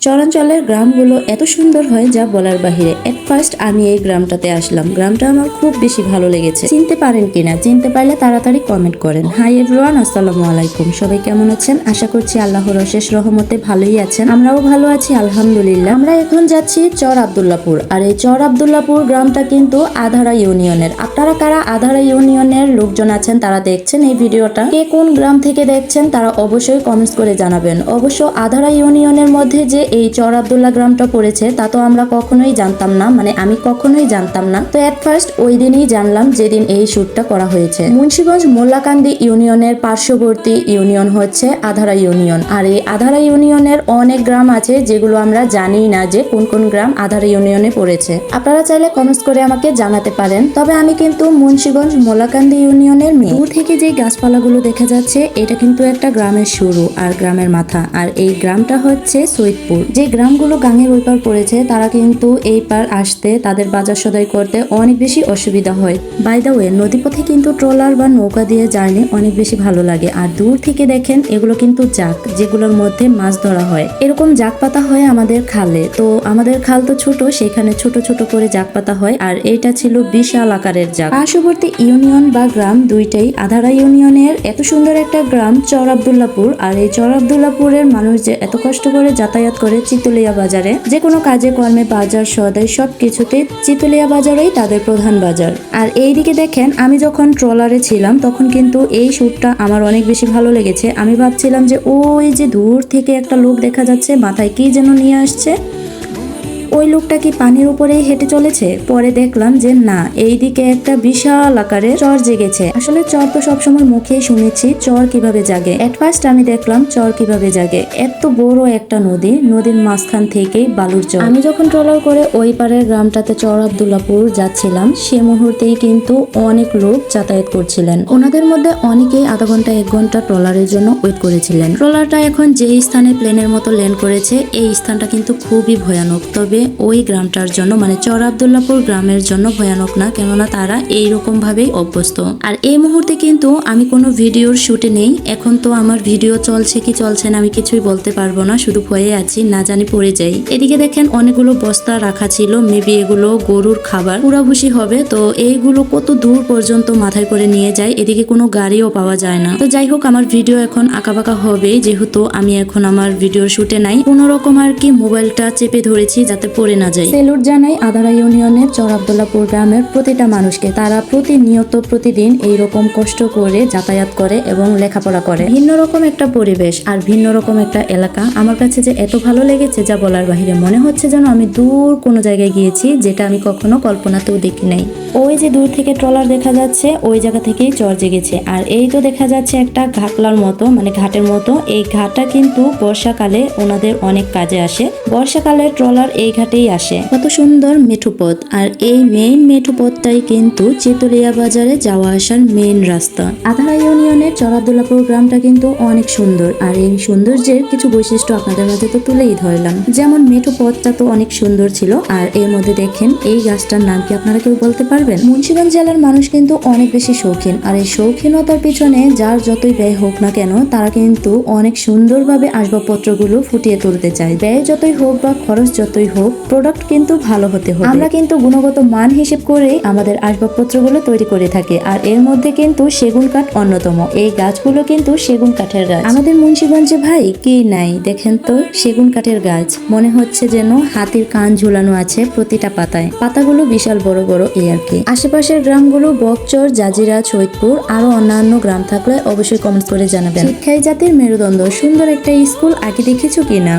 চরাঞ্চলের গ্রামগুলো এত সুন্দর হয় যা বলার বাহিরে। এট ফার্স্ট আমি এই গ্রামটাতে আসলাম। গ্রামটা আমার খুব বেশি ভালো লেগেছে। চিনতে পারেন কিনা? চিনতে পারলে তাড়াতাড়ি কমেন্ট করেন। হাই এভরিওয়ান, আসসালামু আলাইকুম। সবাই কেমন আছেন? আশা করছি আল্লাহর অশেষ রহমতে ভালোই আছেন। আমরাও ভালো আছি আলহামদুলিল্লাহ। আমরা এখন যাচ্ছি চর আব্দুল্লাপুর। আর এই চর আব্দুল্লাপুর গ্রামটা কিন্তু আধারা ইউনিয়নের। আপনারা কারা আধারা ইউনিয়নের লোকজন আছেন তারা দেখছেন এই ভিডিওটা, কে কোন গ্রাম থেকে দেখছেন তারা অবশ্যই কমেন্টস করে জানাবেন। অবশ্য আধারা ইউনিয়নের মধ্যে যে এই চর আব্দুল্লাহ গ্রামটা পড়েছে তা তো আমরা কখনোই জানতাম না, মানে আমি কখনোই জানতাম না। তো এট ফার্স্ট ওই দিনই জানলাম যেদিন এই শুটটা করা হয়েছে। মুন্সিগঞ্জ মোল্লাকান্দি ইউনিয়নের পার্শ্ববর্তী ইউনিয়ন হচ্ছে আধারা ইউনিয়ন। আর এই আধারা ইউনিয়নের অনেক গ্রাম আছে যেগুলো আমরা জানি না যে কোন কোন গ্রাম আধারা ইউনিয়নে পড়েছে। আপনারা চাইলে কমেন্টস করে আমাকে জানাতে পারেন। তবে আমি কিন্তু মুন্সিগঞ্জ মোল্লাকান্দি ইউনিয়নের মেয়ে। দূর থেকে যে গাছপালাগুলো দেখা যাচ্ছে এটা কিন্তু একটা গ্রামের শুরু আর গ্রামের মাথা। আর এই গ্রামটা হচ্ছে সৈয়দপুর। যে গ্রামগুলো গাঙের ওই পার পড়েছে তারা কিন্তু এই পার আসতে, তাদের বাজার সদাই করতে অনেক বেশি অসুবিধা হয়। বাই দ্য ওয়ে, নদীপথে কিন্তু ট্রলার বা নৌকা দিয়ে জার্নি অনেক বেশি ভালো লাগে। আর দূর থেকে দেখেন এগুলো কিন্তু জাক, যেগুলোর মধ্যে মাছ ধরা হয়। এরকম জাক পাতা হয় আমাদের খালে। তো আমাদের খাল তো ছোট, সেখানে ছোট ছোট করে জাক পাতা হয়। আর এইটা ছিল বিশাল আকারের জাক। পার্শ্ববর্তী ইউনিয়ন বা গ্রাম দুইটাই। আধারা ইউনিয়নের এত সুন্দর একটা গ্রাম চর আব্দুল্লাপুর। আর এই চর আব্দুল্লাপুরের মানুষ যে এত কষ্ট করে যাতায়াত করে চিতুলিয়া বাজারে, যে কোনো কাজে কর্মে বাজার সদাই সবকিছুতে চিতুলিয়া বাজারেই তাদের প্রধান বাজার। আর এইদিকে দেখেন আমি যখন ট্রলারে ছিলাম তখন কিন্তু এই শুটটা আমার অনেক বেশি ভালো লেগেছে। আমি ভাবছিলাম যে ওই যে দূর থেকে একটা লোক দেখা যাচ্ছে, মাথায় কি যেন নিয়ে আসছে, ওই লোকটা কি পানির উপরেই হেঁটে চলেছে? পরে দেখলাম যে না, এইদিকে একটা বিশাল আকারে চর জেগেছে। আসলে চর তো সবসময় মুখেই শুনেছি চর কিভাবে জাগে। এট ফার্স্ট আমি দেখলাম চর কিভাবে জাগে। এত বড় একটা নদী, নদীর মাঝখান থেকেই বালুর চর। আমি যখন ট্রলার করে ওই পারের গ্রামটাতে চর আব্দুল্লাপুর যাচ্ছিলাম সে মুহূর্তেই কিন্তু অনেক লোক যাতায়াত করছিলেন। ওনাদের মধ্যে অনেকেই আধা ঘন্টা 1 ঘন্টা ট্রলারের জন্য ওয়েট করেছিলেন। ট্রলারটা এখন যে স্থানে প্লেনের মতো ল্যান্ড করেছে এই স্থানটা কিন্তু খুবই ভয়ানক। তবে ওই গ্রামটার জন্য, মানে চর আব্দুল্লাপুর গ্রামের জন্য ভয়ানক না, কেননা তারা এইরকম ভাবেই অভ্যস্ত। আর এই মুহূর্তে কিন্তু আমি কোনো ভিডিওর শুটে নেই। এখন তো আমার ভিডিও চলছে কি চলছে না আমি কিছুই বলতে পারবো না, শুধু ভয়ে আছি না জানি পড়ে যাই। এদিকে দেখেন অনেকগুলো বস্তা রাখা ছিল, মেবি এগুলো গরুর খাবার, পুরাভুষি হবে। তো এইগুলো কত দূর পর্যন্ত মাথায় করে নিয়ে যায়, এদিকে কোনো গাড়িও পাওয়া যায় না। তো যাই হোক, আমার ভিডিও এখন আঁকাবাঁকা হবে যেহেতু আমি এখন আমার ভিডিওর শুটে নাই। কোনো রকম আর কি মোবাইলটা চেপে ধরেছি যাতে পড়ে না যায়। সেলুট জানাই আধারা ইউনিয়নের চর আব্দুল্লাপুর গ্রামের প্রতিটা মানুষকে। তারা প্রতিনিয়ত প্রতিদিন এইরকম কষ্ট করে যাতায়াত করে এবং লেখাপড়া করে। ভিন্ন রকম একটা পরিবেশ আর ভিন্ন রকম একটা এলাকা। আমার কাছে যে এত ভালো লেগেছে যা বলার বাহিরে। মনে হচ্ছে যেন আমি দূর কোনো জায়গায় গিয়েছি যেটা আমি কখনো কল্পনাতেও দেখি নাই। ওই যে দূর থেকে ট্রলার দেখা যাচ্ছে, ওই জায়গা থেকেই চর জেগেছে। আর এই তো দেখা যাচ্ছে একটা ঘাটলার মতো, মানে ঘাটের মতো। এই ঘাটটা কিন্তু বর্ষাকালে ওনাদের অনেক কাজে আসে। বর্ষাকালে ট্রলার এই ঘাটেই আসে। কত সুন্দর মেঠো পথ। আর এই মেইন মেঠো পথটাই কিন্তু চিতুলিয়া বাজারে যাওয়া আসার মেইন রাস্তা। আধারা ইউনিয়নের চর আব্দুল্লাপুর গ্রামটা কিন্তু অনেক সুন্দর। আর এই সৌন্দর্যের কিছু বৈশিষ্ট্য আপনাদের মাঝে তো তুলেই ধরলাম। যেমন মেঠো পথটা তো অনেক সুন্দর ছিল। আর এর মধ্যে দেখেন এই গাছটার নাম কি আপনারা কেউ বলতে পারবেন? মুন্সিগঞ্জ জেলার মানুষ কিন্তু অনেক বেশি শৌখিন। আর এই শৌখিনতার পিছনে যার যতই ব্যয় হোক না কেন তারা কিন্তু অনেক সুন্দরভাবে আসবাবপত্রগুলো ফুটিয়ে তুলতে চায়। ব্যয় যতই হোক বা খরচ যতই হোক, প্রোডাক্ট কিন্তু ভালো হতে হবে। আমরা কিন্তু গুণগত মান হিসেব করেই আমাদের আসবাবপত্রগুলো তৈরি করে থাকি। আর এর মধ্যে কিন্তু সেগুন কাঠ অন্যতম। এই গাছগুলো কিন্তু সেগুন কাঠের গাছ। আমাদের মুন্সিগঞ্জে ভাই কি নাই, দেখেন তো সেগুন কাঠের গাছ। মনে হচ্ছে যেন হাতির কান ঝুলানো আছে প্রতিটা পাতায়। পাতাগুলো বিশাল বড় বড়, এই আর কি। আশেপাশের গ্রামগুলো বকচর, জাজিরা, সৈয়দপুর, আরো অন্যান্য গ্রাম থাকলে অবশ্যই কমেন্টস করে জানাবেন। শিক্ষাই জাতির মেরুদণ্ড। সুন্দর একটা স্কুল আগে দেখেছো কিনা?